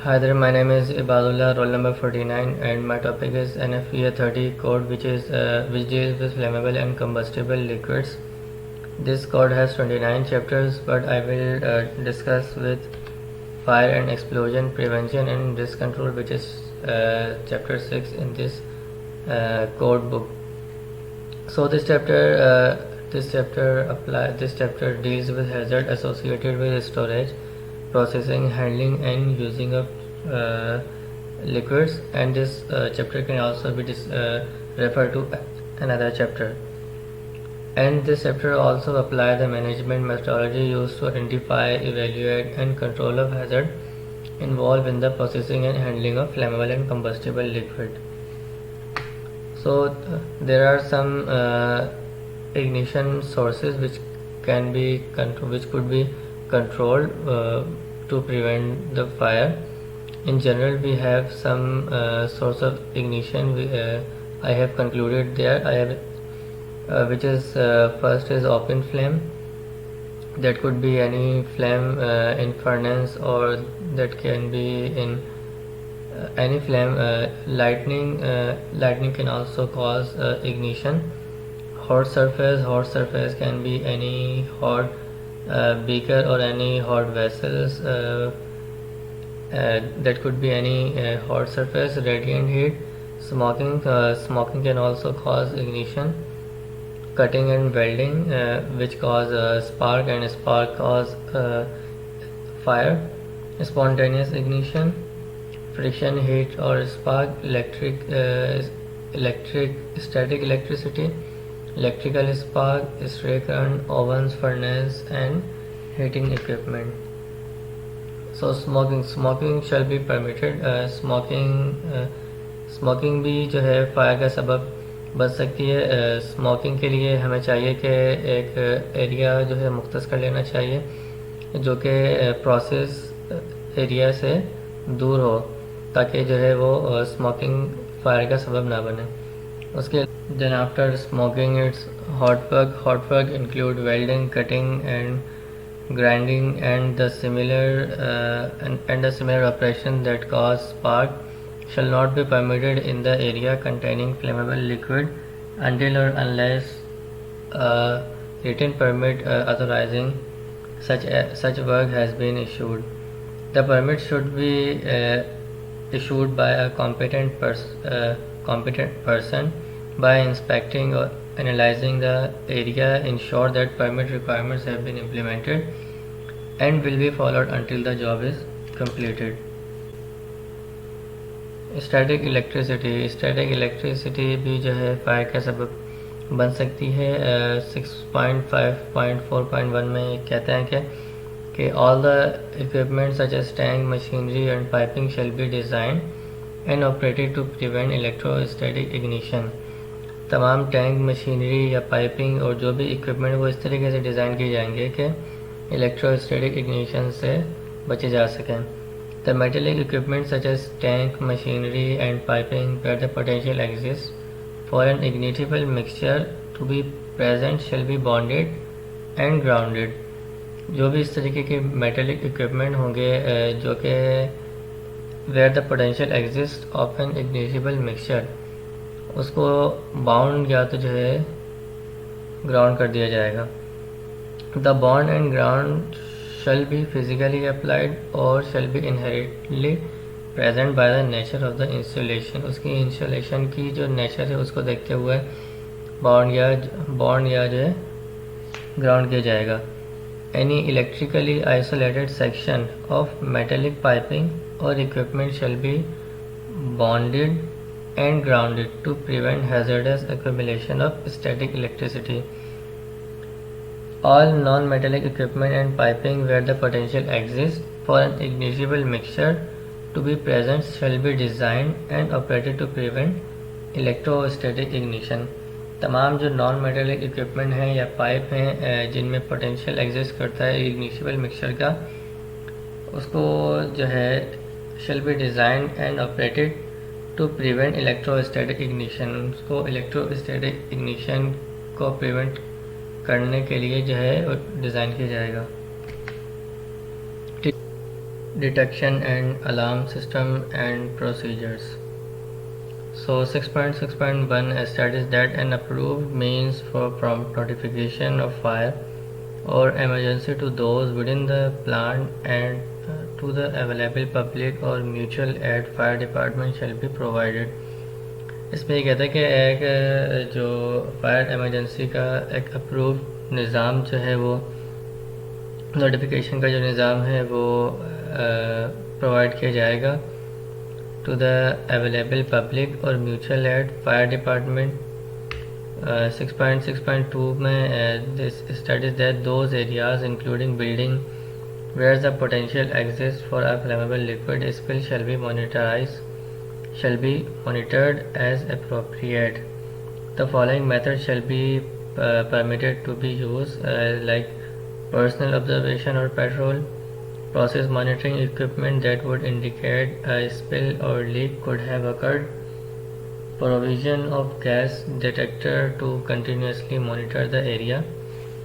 Hi there, my name is Ibadullah, roll number 49, and my topic is NFPA 30 code, which deals with flammable and combustible liquids. This code has 29 chapters, but I will discuss with fire and explosion prevention and risk control, which is chapter 6 in this code book. So this chapter deals with hazard associated with storage, processing, handling, and using of liquids, and this chapter can also be referred to another chapter. And this chapter also apply the management methodology used to identify, evaluate, and control of hazard involved in the processing and handling of flammable and combustible liquid. So there are some ignition sources which could be controlled to prevent the fire. In general, we have some source of ignition. I have concluded there. Which is first is open flame. That could be any flame in furnace, or that can be in any flame. Lightning can also cause ignition. Hot surface can be any hot beaker or any hot vessels. That could be any hot surface. Radiant heat. Smoking can also cause ignition. Cutting and welding, which cause spark, and spark cause fire. Spontaneous ignition. Friction heat or spark. Static electricity. Electrical spark, stray current, ovens, furnace, and heating equipment. So smoking shall be permitted. Smoking भी जो है fire का सबब बच सकती है. Smoking के लिए हमें चाहिए कि एक एरिया जो है मुख्तस कर लेना चाहिए, जो कि प्रोसेस एरिया से दूर हो, ताकि जो है वो स्मोकिंग फायर का सबब ना बने. उसके then after smoking, it's hot work include welding, cutting, and grinding, and the similar operation that cause spark shall not be permitted in the area containing flammable liquid until or unless written permit authorizing such work has been issued. The permit should be issued by a competent person by inspecting or analyzing the area, ensure that permit requirements have been implemented and will be followed until the job is completed. Static electricity भी जो है fire का सबब बन सकती है. 6.5.4.1 में कहते हैं कि all the equipment such as tank, machinery and piping shall be designed and operated to prevent electrostatic ignition. तमाम टैंक, मशीनरी या पाइपिंग और जो भी इक्विपमेंट वो इस तरीके से डिज़ाइन किए जाएंगे कि इलेक्ट्रोस्टैटिक इग्निशन से बचे जा सकें. The metallic equipment such as tank, machinery and piping where the potential exists for an ignitable mixture to be present shall be bonded and grounded. जो भी इस तरीके के metallic equipment होंगे जो कि where the potential exists of an ignitable mixture, उसको bound या तो जो है ग्राउंड कर दिया जाएगा. The bond and ground shall be physically applied or shall be inherently present by the nature of the insulation. उसकी इंसुलेशन की जो नेचर है उसको देखते हुए बॉन्ड या जो है ग्राउंड किया जाएगा. Any electrically isolated section of metallic piping or equipment shall be bonded and grounded to prevent hazardous accumulation of static electricity. All non-metallic equipment and piping where the potential exists for an ignitable mixture to be present shall be designed and operated to prevent electrostatic ignition. तमाम जो non metallic equipment हैं या pipe हैं जिनमें potential exist करता है इग्निशिबल mixture का, उसको जो है shall be designed and operated to prevent electrostatic ignition. उसको इलेक्ट्रोस्टैटिक इग्निशन को प्रिवेंट करने के लिए जो है डिज़ाइन किया जाएगा. detection and alarm system and procedures. So 6.6.1 establishes that an approved means for prompt notification of fire or emergency to those within the plant and to the available public or mutual aid fire department shall be provided. इसमें ये कहता है कि एक जो fire emergency का एक approve निज़ाम जो है वो नोटिफिकेशन का जो निज़ाम है वो प्रोवाइड किया जाएगा to the available public or mutual aid fire department. 6.6.2 में this studies that those areas including building where the potential exists for a flammable liquid spill shall be monitored as appropriate. The following methods shall be permitted to be used like personal observation or patrol, process monitoring equipment that would indicate a spill or leak could have occurred, provision of gas detector to continuously monitor the area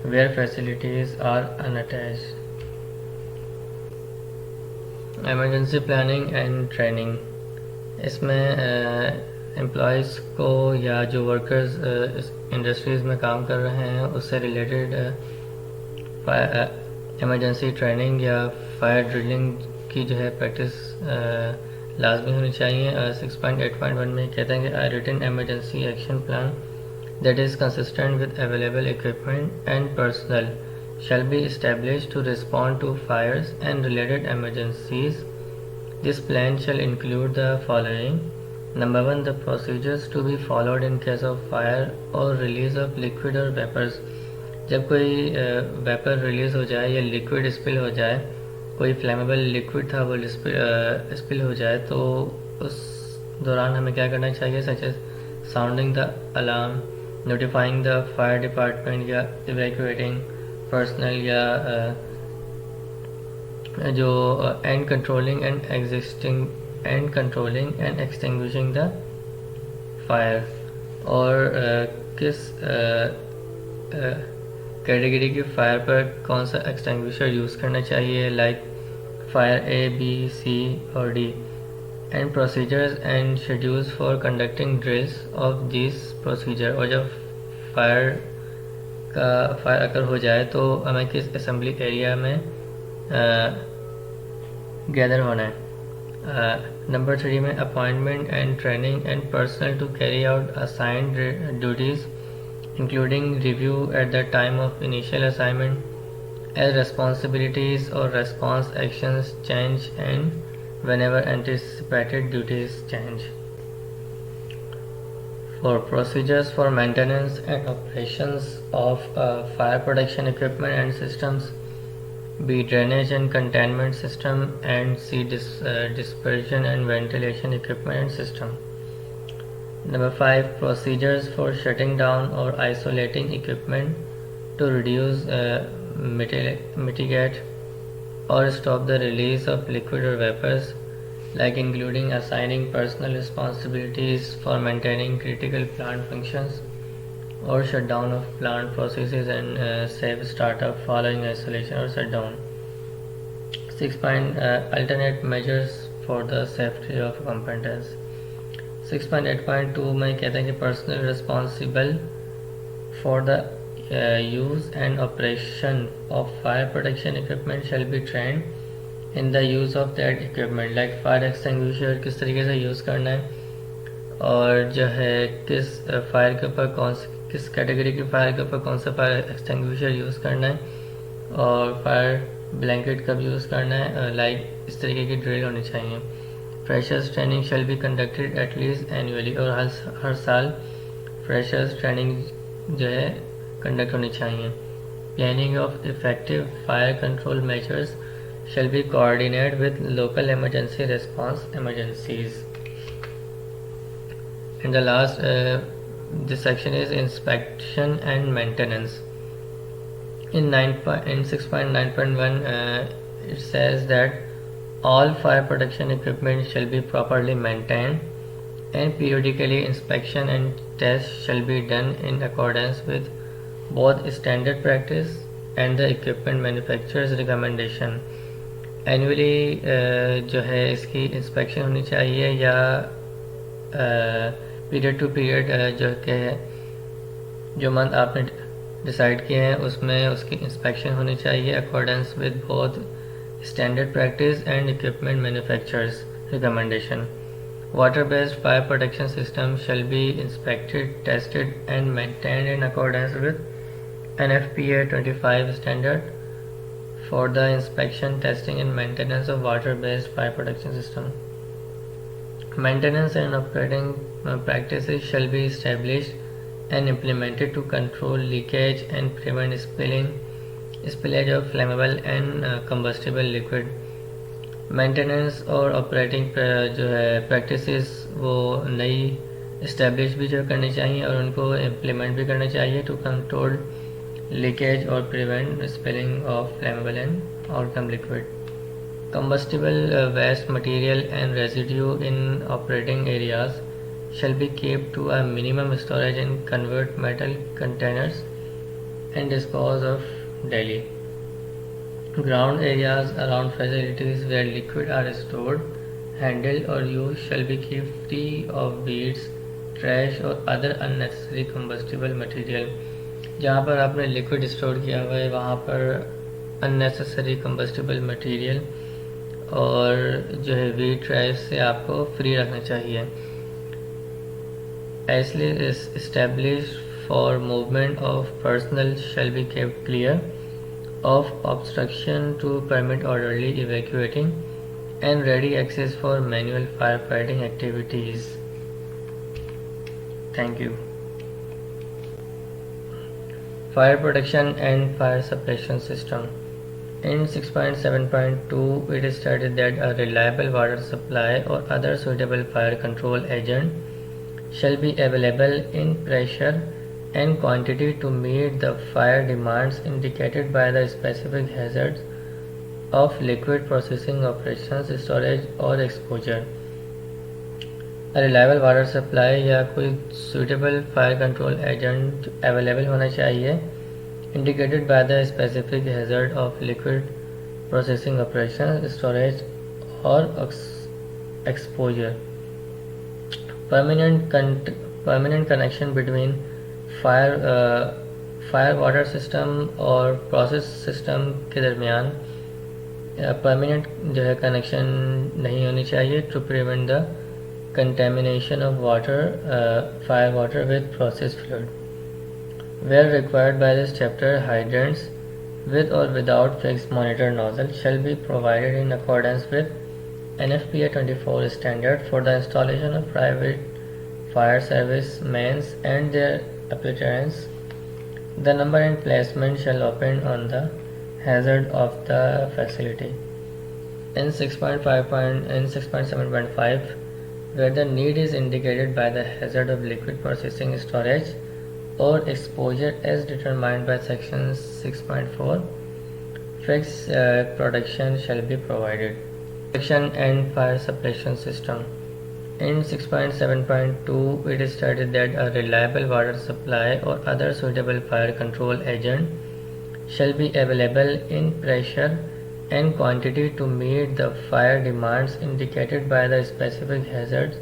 where facilities are unattached. Emergency planning and training. इसमें employees को या जो workers industries में काम कर रहे हैं उससे रिलेटेड इमरजेंसी ट्रेनिंग या फायर ड्रिलिंग की जो है प्रैक्टिस लाजमी होनी चाहिए. 6.8.1 में कहते हैं कि a written emergency action plan that is consistent with available equipment and personnel shall be established to respond to fires and related emergencies. This plan shall include the following. Number 1, the procedures to be followed in case of fire or release of liquid or vapors. जब कोई vapour release हो जाए या liquid spill हो जाए, कोई flammable liquid था वो स्पिल हो जाए, तो उस दौरान हमें क्या करना चाहिए, such as sounding the alarm, notifying the fire department या इवैक्यूएटिंग पर्सनल या जो and controlling and extinguishing the fire. और किस कैटेगरी की फायर पर कौन सा एक्सटिंग्विशर यूज़ करना चाहिए, लाइक फायर ए, बी, सी और D. And procedures and schedules for conducting drills of this procedure. और जब फायर अगर हो जाए तो हमें किस असेंबली एरिया में गैदर होना है. नंबर 3 में appointment and training and personnel to carry out assigned duties including review at the time of initial assignment as responsibilities or response actions change and whenever anticipated duties change. For procedures for maintenance and operations of fire protection equipment and systems, B. Drainage and containment system, and C. Dispersion and ventilation equipment and system. Number 5, procedures for shutting down or isolating equipment to reduce, mitigate or stop the release of liquid or vapors, like including assigning personal responsibilities for maintaining critical plant functions or shutdown of plant processes and safe startup following isolation or shutdown. 6. Alternate measures for the safety of components. 6.8.2 में कहते हैं कि personal responsible for the use and operation of fire protection equipment shall be trend in the use of that equipment, like fire extinguisher किस तरीके से use करना है, और जो है किस फायर के ऊपर किस कैटेगरी की फायर के ऊपर कौन सा फायर एक्सटिंग्विशर यूज़ करना है, और फायर ब्लैंकेट कब यूज़ करना है, लाइक इस तरीके की ड्रिल होनी चाहिए. Freshers training shall be conducted at least annually, और हर साल फ्रेशर्स ट्रेनिंग जो है कंडक्ट होनी चाहिए. Planning of effective fire control measures shall be coordinate with local emergency response emergencies. And the last this section is inspection and maintenance. In 6.9.1 it says that all fire protection equipment shall be properly maintained and periodically inspection and tests shall be done in accordance with both standard practice and the equipment manufacturer's recommendation. Annually जो है इसकी inspection होनी चाहिए या period to period जो कि जो month आपने डिसाइड किए हैं उसमें उसकी इंस्पेक्शन होनी चाहिए accordance with both standard practice and equipment manufacturers recommendation. Water-based fire protection system shall be inspected, tested and maintained in accordance with NFPA 25 standard for the inspection, testing and maintenance of water-based fire protection system. Maintenance and operating practices shall be established and implemented to control leakage and prevent spillage of flammable and combustible liquid. Maintenance और operating जो है practices वो नई establish भी जो करनी चाहिए और उनको इम्प्लीमेंट भी करना चाहिए टू कंट्रोल लीकेज और prevent spilling of flammable and organ liquid. Combustible waste material and residue in operating areas shall be kept to a minimum storage in convert metal containers and dispose of daily. Ground areas around facilities where liquid are stored, handled or used shall be kept free of weeds, trash or other unnecessary combustible material. जहाँ पर आपने liquid store किया हुआ है वहाँ पर unnecessary combustible material और जो है वीड ट्रैश से आपको फ्री रखना चाहिए. Ashley is established for movement of personnel shall be kept clear of obstruction to permit orderly evacuating and ready access for manual firefighting activities. Thank you. Fire protection and fire suppression system. In 6.7.2 it is stated that a reliable water supply or other suitable fire control agent shall be available in pressure and quantity to meet the fire demands indicated by the specific hazards of liquid processing operations, storage or exposure. A reliable water supply या कोई suitable fire control agent available होना चाहिए indicated by the specific hazard of liquid processing operations, storage or exposure. Permanent connection between fire water system और process system के दरमियान permanent जो है connection नहीं होनी चाहिए to prevent the contamination of water fire water with process fluid. Where required by this chapter hydrants with or without fixed monitor nozzle shall be provided in accordance with NFPA 24 standard for the installation of private fire service mains and their appurtenance. The number and placement shall depend on the hazard of the facility. In 6.7.5 where the need is indicated by the hazard of liquid processing storage or exposure as determined by section 6.4, fixed protection shall be provided. Protection and fire suppression system. In 6.7.2 it is stated that a reliable water supply or other suitable fire control agent shall be available in pressure and quantity to meet the fire demands indicated by the specific hazards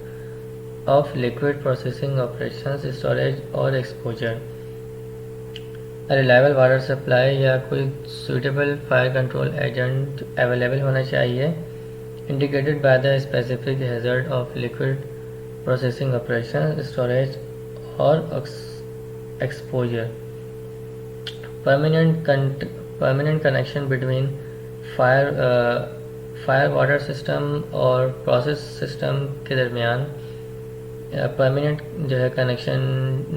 of liquid processing operations, storage or exposure. A reliable water supply या कोई suitable fire control agent available होना चाहिए indicated by the specific hazard of liquid processing operations, storage or exposure. Permanent connection between fire water system और process system के दरमियान permanent जो है connection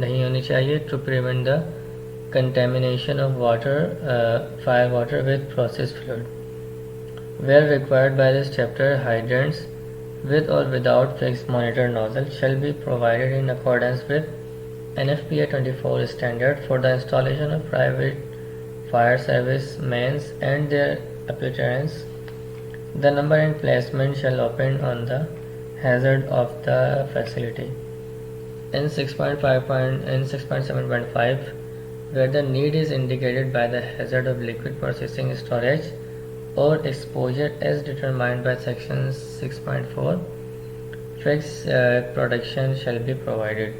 नहीं होनी चाहिए to prevent the contamination of water fire water with process fluid. Where required by this chapter, hydrants with or without fixed monitor nozzle shall be provided in accordance with NFPA 24 standard for the installation of private fire service mains and their appurtenance. The number and placement shall depend on the hazard of the facility. In 6.7.5 where the need is indicated by the hazard of liquid processing storage or exposure as determined by section 6.4, fixed production shall be provided.